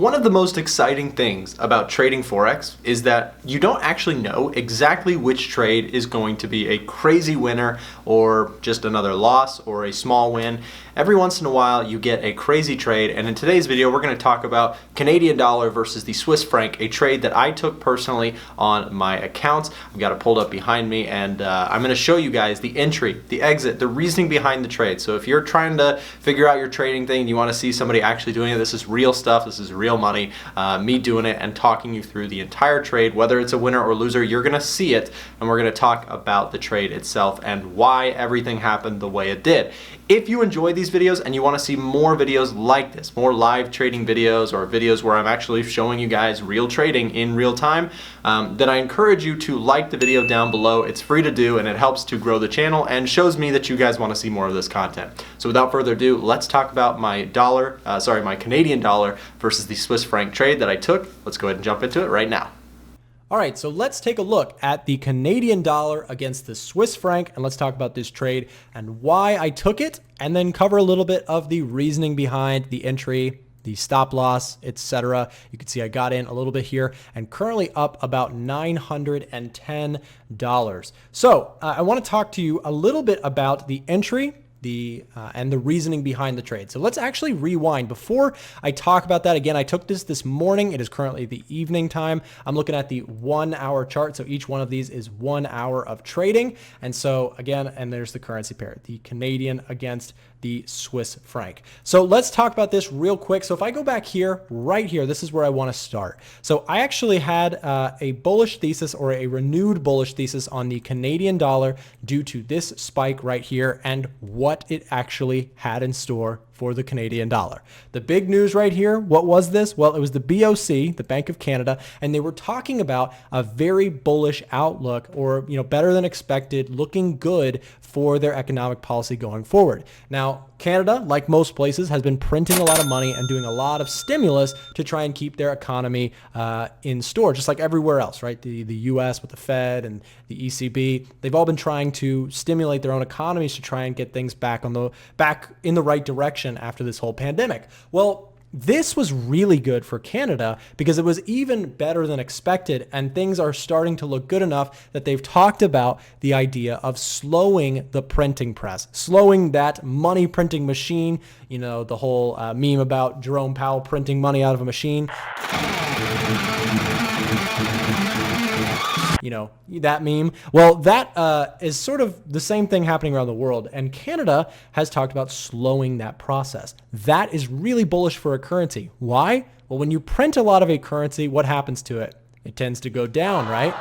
One of the most exciting things about trading Forex is that you don't actually know exactly which trade is going to be a crazy winner or just another loss or a small win. Every once in a while you get a crazy trade, and in today's video we're going to talk about Canadian dollar versus the Swiss franc, a trade that I took personally on my account. I've got it pulled up behind me, and I'm going to show you guys the entry, the exit, the reasoning behind the trade. So if you're trying to figure out your trading thing and you want to see somebody actually doing it, this is real stuff, this is real money, me doing it and talking you through the entire trade. Whether it's a winner or loser, you're going to see it, and we're going to talk about the trade itself and why everything happened the way it did. If you enjoy these videos and you want to see more videos like this, more live trading videos or videos where I'm actually showing you guys real trading in real time, then I encourage you to like the video down below. It's free to do and it helps to grow the channel and shows me that you guys want to see more of this content. So without further ado, let's talk about my Canadian dollar versus the Swiss franc trade that I took. Let's go ahead and jump into it right now. All right, so let's take a look at the Canadian dollar against the Swiss franc, and let's talk about this trade and why I took it, and then cover a little bit of the reasoning behind the entry, the stop loss, etc. You can see I got in a little bit here and currently up about $910. So I want to talk to you a little bit about the entry, and the reasoning behind the trade. So let's actually rewind. Before I talk about that, again, I took this morning. It is currently the evening time. I'm looking at the 1 hour chart. So each one of these is 1 hour of trading. And so again, and there's the currency pair, the Canadian against the Swiss franc. So let's talk about this real quick. So if I go back here, right here, this is where I want to start. So I actually had a bullish thesis, or a renewed bullish thesis, on the Canadian dollar due to this spike right here and what it actually had in store for the Canadian dollar. The big news right here, what was this? Well, it was the BOC, the Bank of Canada, and they were talking about a very bullish outlook, or better than expected, looking good for their economic policy going forward. Now, Canada, like most places, has been printing a lot of money and doing a lot of stimulus to try and keep their economy in store, just like everywhere else, right? The US with the Fed and the ECB, they've all been trying to stimulate their own economies to try and get things back in the right direction after this whole pandemic. Well, this was really good for Canada because it was even better than expected, and things are starting to look good enough that they've talked about the idea of slowing the printing press, slowing that money printing machine. The whole meme about Jerome Powell printing money out of a machine. That meme. Well, that is sort of the same thing happening around the world, and Canada has talked about slowing that process. That is really bullish for a currency. Why? Well, when you print a lot of a currency, what happens to it? It tends to go down, right?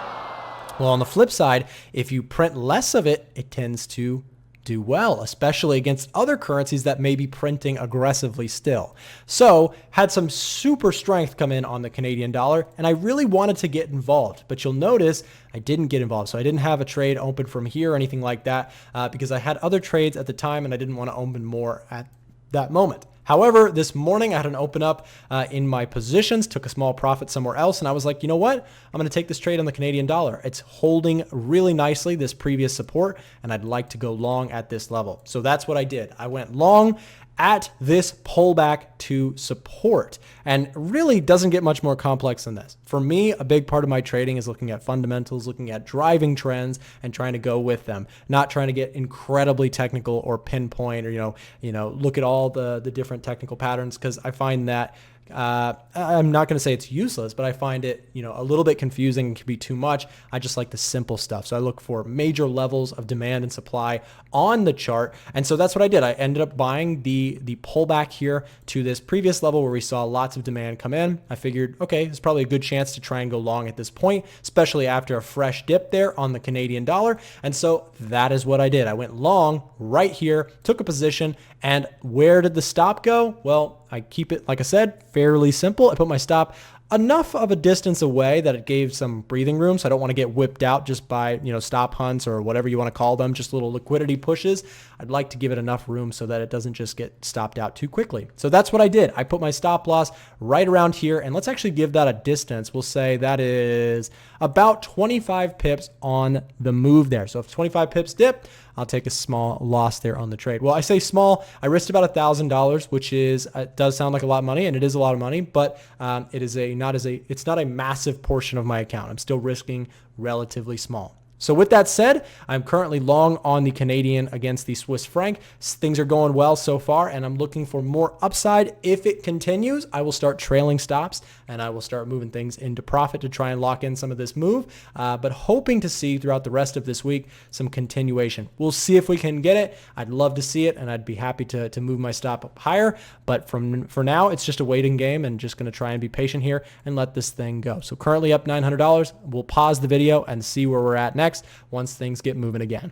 Well, on the flip side, if you print less of it, it tends to do well, especially against other currencies that may be printing aggressively still. So had some super strength come in on the Canadian dollar, and I really wanted to get involved, but you'll notice I didn't get involved. So I didn't have a trade open from here or anything like that because I had other trades at the time and I didn't want to open more at that moment. However, this morning I had an open up in my positions, took a small profit somewhere else, and I was like, you know what? I'm going to take this trade on the Canadian dollar. It's holding really nicely, this previous support, and I'd like to go long at this level. So that's what I did. I went long at this pullback to support, and really doesn't get much more complex than this. For me, a big part of my trading is looking at fundamentals, looking at driving trends and trying to go with them, not trying to get incredibly technical or pinpoint or look at all the different technical patterns, because I find that I'm not going to say it's useless, but I find it, a little bit confusing and can be too much. I just like the simple stuff. So I look for major levels of demand and supply on the chart. And so that's what I did. I ended up buying the pullback here to this previous level where we saw lots of demand come in. I figured, okay, there's probably a good chance to try and go long at this point, especially after a fresh dip there on the Canadian dollar. And so that is what I did. I went long right here, took a position, and where did the stop go? Well, I keep it, like I said, fairly simple. I put my stop enough of a distance away that it gave some breathing room, so I don't want to get whipped out just by stop hunts or whatever you want to call them, just little liquidity pushes. I'd like to give it enough room so that it doesn't just get stopped out too quickly. So that's what I did. I put my stop loss right around here, and let's actually give that a distance. We'll say that is about 25 pips on the move there. So if 25 pips dip, I'll take a small loss there on the trade. Well, I say small. I risked about $1,000, which is does sound like a lot of money, and it is a lot of money, but it's not a massive portion of my account. I'm still risking relatively small. So with that said, I'm currently long on the Canadian against the Swiss franc. Things are going well so far, and I'm looking for more upside. If it continues, I will start trailing stops, and I will start moving things into profit to try and lock in some of this move, but hoping to see throughout the rest of this week some continuation. We'll see if we can get it. I'd love to see it, and I'd be happy to move my stop up higher, but for now, it's just a waiting game, and just going to try and be patient here and let this thing go. So currently up $900. We'll pause the video and see where we're at next once things get moving again.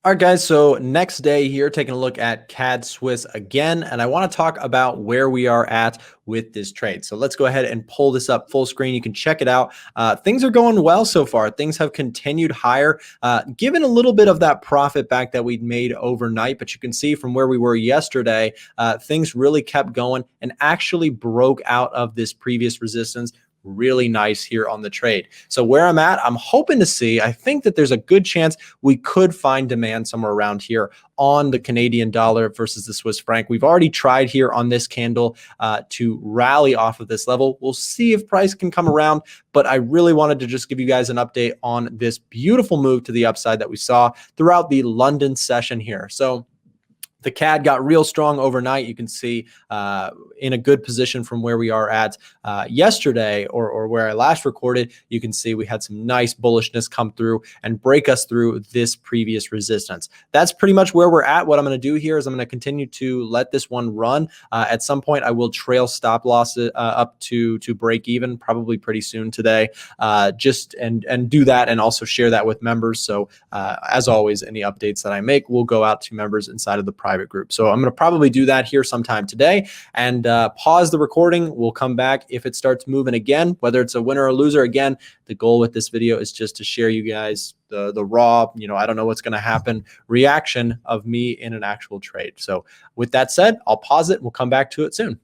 All right, guys, so next day here, taking a look at CAD Swiss again, and I want to talk about where we are at with this trade. So let's go ahead and pull this up full screen. You can check it out. Things are going well so far. Things have continued higher, given a little bit of that profit back that we'd made overnight, but you can see from where we were yesterday, things really kept going and actually broke out of this previous resistance. Really nice here on the trade. So where I'm at, I'm hoping to see, I think that there's a good chance we could find demand somewhere around here on the Canadian dollar versus the Swiss franc. We've already tried here on this candle to rally off of this level. We'll see if price can come around, but I really wanted to just give you guys an update on this beautiful move to the upside that we saw throughout the London session here. So the CAD got real strong overnight. You can see in a good position from where we are at yesterday or where I last recorded. You can see we had some nice bullishness come through and break us through this previous resistance. That's pretty much where we're at. What I'm going to do here is I'm going to continue to let this one run. At some point, I will trail stop losses up to break even, probably pretty soon today. And do that and also share that with members. So as always, any updates that I make will go out to members inside of the private group. So I'm going to probably do that here sometime today and pause the recording. We'll come back if it starts moving again, whether it's a winner or loser. Again, the goal with this video is just to share you guys the raw, I don't know what's going to happen reaction of me in an actual trade. So with that said, I'll pause it. We'll come back to it soon.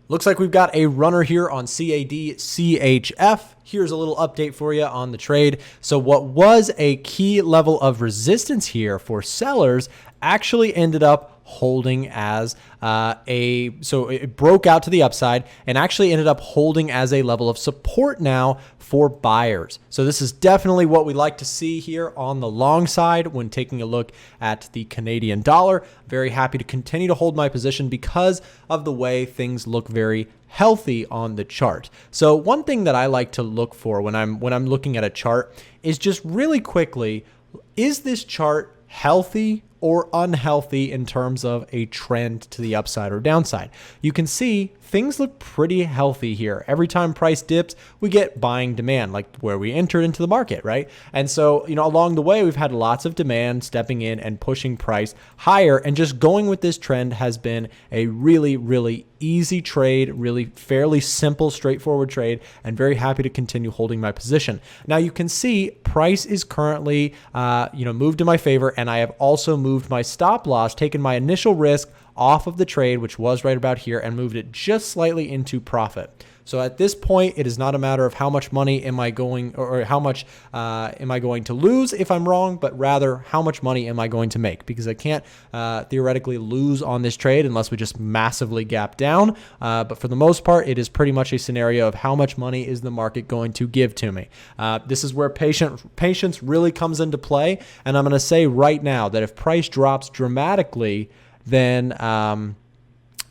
Looks like we've got a runner here on CAD CHF. Here's a little update for you on the trade. So what was a key level of resistance here for sellers actually ended up holding as so it broke out to the upside and actually ended up holding as a level of support now for buyers. So this is definitely what we like to see here on the long side when taking a look at the Canadian dollar. Very happy to continue to hold my position because of the way things look very healthy on the chart. So one thing that I like to look for when I'm looking at a chart is just really quickly, is this chart healthy or unhealthy in terms of a trend to the upside or downside? You can see things look pretty healthy here. Every time price dips, we get buying demand, like where we entered into the market, right? And so, along the way, we've had lots of demand stepping in and pushing price higher, and just going with this trend has been a really, really easy trade, really fairly simple, straightforward trade, and very happy to continue holding my position. Now you can see price is currently, moved in my favor, and I have also moved my stop loss, taken my initial risk off of the trade, which was right about here, and moved it just slightly into profit. So at this point, it is not a matter of how much money am I going, or how much am I going to lose if I'm wrong, but rather how much money am I going to make, because I can't theoretically lose on this trade unless we just massively gap down. But for the most part, it is pretty much a scenario of how much money is the market going to give to me. This is where patience really comes into play. And I'm going to say right now that if price drops dramatically, then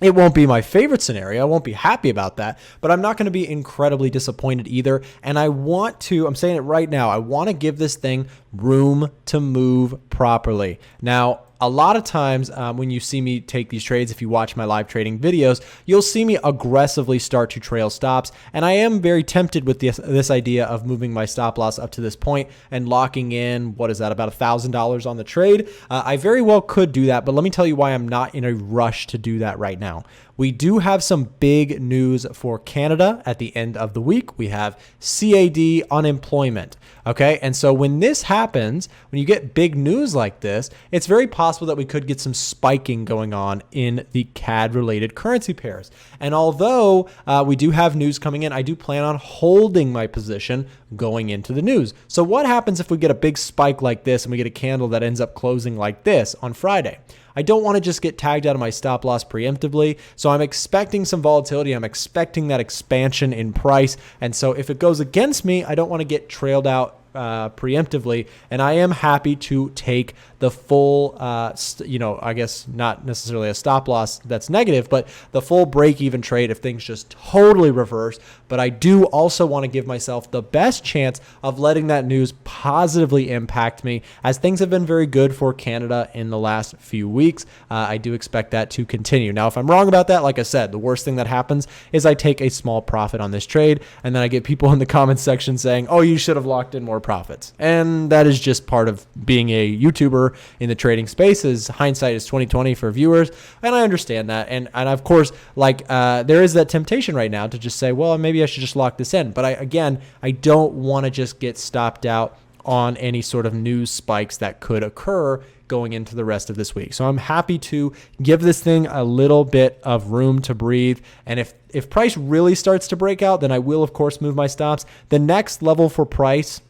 it won't be my favorite scenario. I won't be happy about that, but I'm not going to be incredibly disappointed either. And I'm saying it right now, I want to give this thing room to move properly. Now, a lot of times when you see me take these trades, if you watch my live trading videos, you'll see me aggressively start to trail stops. And I am very tempted with this idea of moving my stop loss up to this point and locking in, what is that, about $1,000 on the trade. I very well could do that, but let me tell you why I'm not in a rush to do that right now. We do have some big news for Canada at the end of the week. We have CAD unemployment. Okay. And so when this happens, when you get big news like this, it's very possible that we could get some spiking going on in the CAD related currency pairs. And although we do have news coming in, I do plan on holding my position going into the news. So what happens if we get a big spike like this and we get a candle that ends up closing like this on Friday? I don't want to just get tagged out of my stop loss preemptively. So I'm expecting some volatility. I'm expecting that expansion in price. And so if it goes against me, I don't want to get trailed out preemptively. And I am happy to take the full, I guess not necessarily a stop loss that's negative, but the full break even trade if things just totally reverse. But I do also want to give myself the best chance of letting that news positively impact me, as things have been very good for Canada in the last few weeks. I do expect that to continue. Now, if I'm wrong about that, like I said, the worst thing that happens is I take a small profit on this trade, and then I get people in the comments section saying, oh, you should have locked in more profits. And that is just part of being a YouTuber in the trading space. Is hindsight is 2020 for viewers, and I understand that. And of course, there is that temptation right now to just say, well, maybe I should just lock this in. But I don't want to just get stopped out on any sort of news spikes that could occur going into the rest of this week. So I'm happy to give this thing a little bit of room to breathe. And if price really starts to break out, then I will, of course, move my stops. The next level for price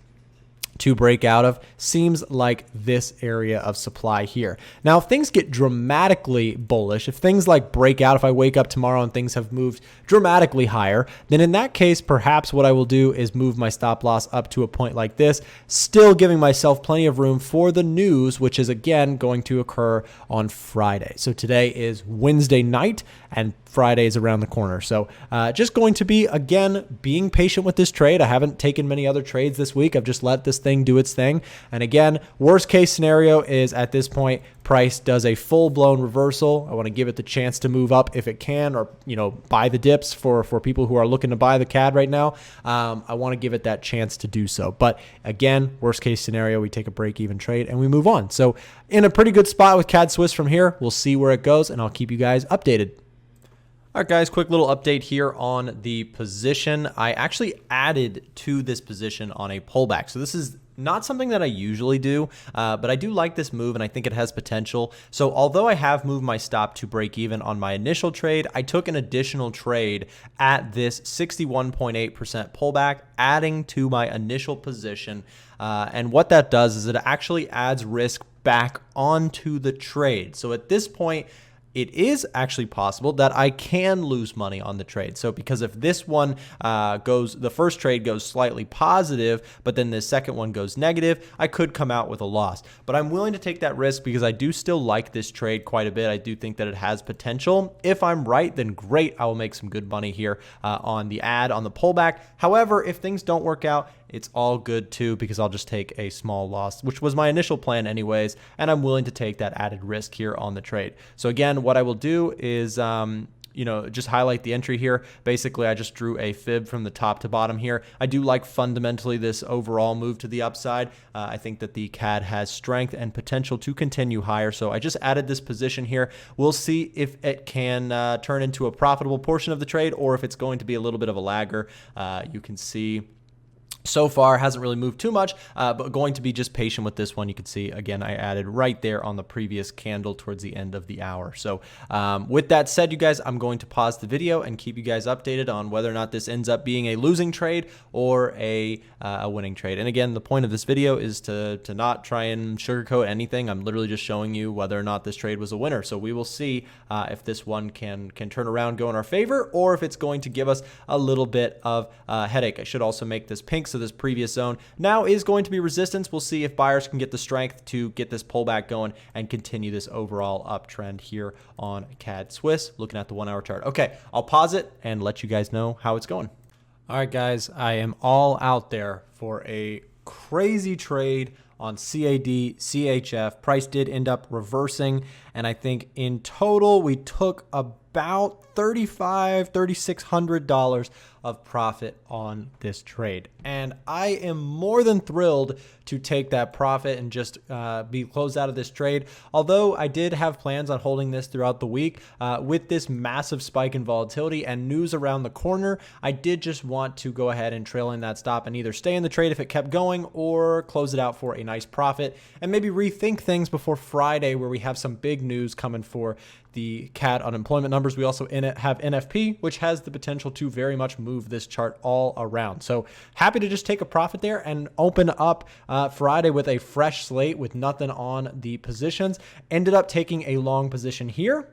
to break out of seems like this area of supply here. Now, if things get dramatically bullish, if things like break out, if I wake up tomorrow and things have moved dramatically higher, then in that case, perhaps what I will do is move my stop loss up to a point like this, still giving myself plenty of room for the news, which is again going to occur on Friday. So today is Wednesday night and Friday is around the corner. So just going to be, again, being patient with this trade. I haven't taken many other trades this week. I've just let this thing do its thing. And again, worst case scenario is at this point, price does a full-blown reversal. I want to give it the chance to move up if it can, or buy the dips for people who are looking to buy the CAD right now. I want to give it that chance to do so. But again, worst case scenario, we take a break-even trade and we move on. So in a pretty good spot with CAD Swiss from here. We'll see where it goes, and I'll keep you guys updated. All right, guys, quick little update here on the position. I actually added to this position on a pullback. So this is not something that I usually do, but I do like this move and I think it has potential. So although I have moved my stop to break even on my initial trade, I took an additional trade at this 61.8% pullback, adding to my initial position. And what that does is it actually adds risk back onto the trade. So at this point, it is actually possible that I can lose money on the trade. So because if this one the first trade goes slightly positive, but then the second one goes negative, I could come out with a loss. But I'm willing to take that risk because I do still like this trade quite a bit. I do think that it has potential. If I'm right, then great. I will make some good money here on the on the pullback. However, if things don't work out, it's all good too, because I'll just take a small loss, which was my initial plan anyways, and I'm willing to take that added risk here on the trade. So again, what I will do is just highlight the entry here. Basically, I just drew a fib from the top to bottom here. I do like fundamentally this overall move to the upside. I think that the CAD has strength and potential to continue higher. So I just added this position here. We'll see if it can turn into a profitable portion of the trade or if it's going to be a little bit of a lagger. You can see so far hasn't really moved too much, but going to be just patient with this one. You can see, again, I added right there on the previous candle towards the end of the hour. So with that said, you guys, I'm going to pause the video and keep you guys updated on whether or not this ends up being a losing trade or a winning trade. And again, the point of this video is to not try and sugarcoat anything. I'm literally just showing you whether or not this trade was a winner. So we will see if this one can turn around, go in our favor, or if it's going to give us a little bit of headache. I should also make this pink. So this previous zone now is going to be resistance. We'll see if buyers can get the strength to get this pullback going and continue this overall uptrend here on CAD Swiss, looking at the 1 hour chart. Okay, I'll pause it and let you guys know how it's going. All right, guys, I am all out there for a crazy trade on CAD, CHF. Price did end up reversing, and I think in total we took about $3,600 of profit on this trade. And I am more than thrilled to take that profit and just be closed out of this trade. Although I did have plans on holding this throughout the week, with this massive spike in volatility and news around the corner, I did just want to go ahead and trail in that stop and either stay in the trade if it kept going or close it out for a nice profit and maybe rethink things before Friday, where we have some big news coming for the CAD unemployment numbers. We also have NFP, which has the potential to very much move this chart all around. So happy to just take a profit there and open up Friday with a fresh slate with nothing on the positions. Ended up taking a long position here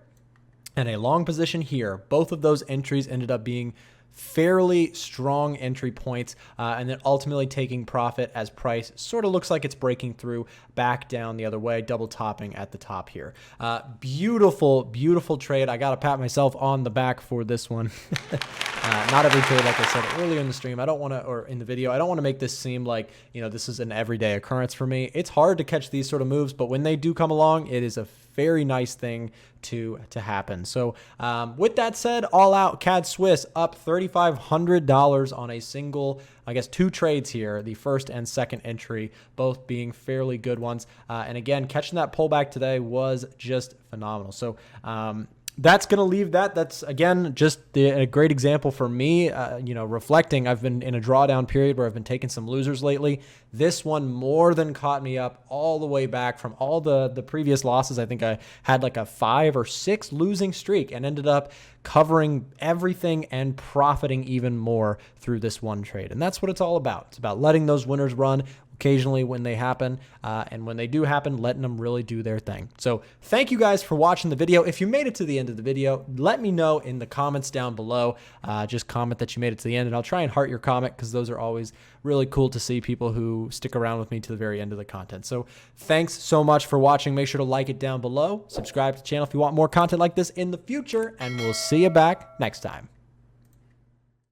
and a long position here. Both of those entries ended up being fairly strong entry points, and then ultimately taking profit as price sort of looks like it's breaking through back down the other way, double topping at the top here. Beautiful, beautiful trade. I got to pat myself on the back for this one. Not every trade, like I said earlier in the stream, I don't want to, or in the video, I don't want to make this seem like, you know, this is an everyday occurrence for me. It's hard to catch these sort of moves, but when they do come along, it is a very nice thing to happen. So with that said, all out CAD Swiss up $3,500 on a single, I guess, two trades here, the first and second entry, both being fairly good ones. And again, catching that pullback today was just phenomenal. So that's going to leave that. That's, again, just a great example for me, you know, reflecting. I've been in a drawdown period where I've been taking some losers lately. This one more than caught me up all the way back from all the previous losses. I think I had like a 5 or 6 losing streak and ended up covering everything and profiting even more through this one trade. And that's what it's all about. It's about letting those winners run occasionally when they happen, and when they do happen, letting them really do their thing. So thank you guys for watching the video. If you made it to the end of the video, let me know in the comments down below. Just comment that you made it to the end, and I'll try and heart your comment, because those are always really cool to see, people who stick around with me to the very end of the content. So thanks so much for watching. Make sure to like it down below. Subscribe to the channel if you want more content like this in the future, and we'll see you back next time.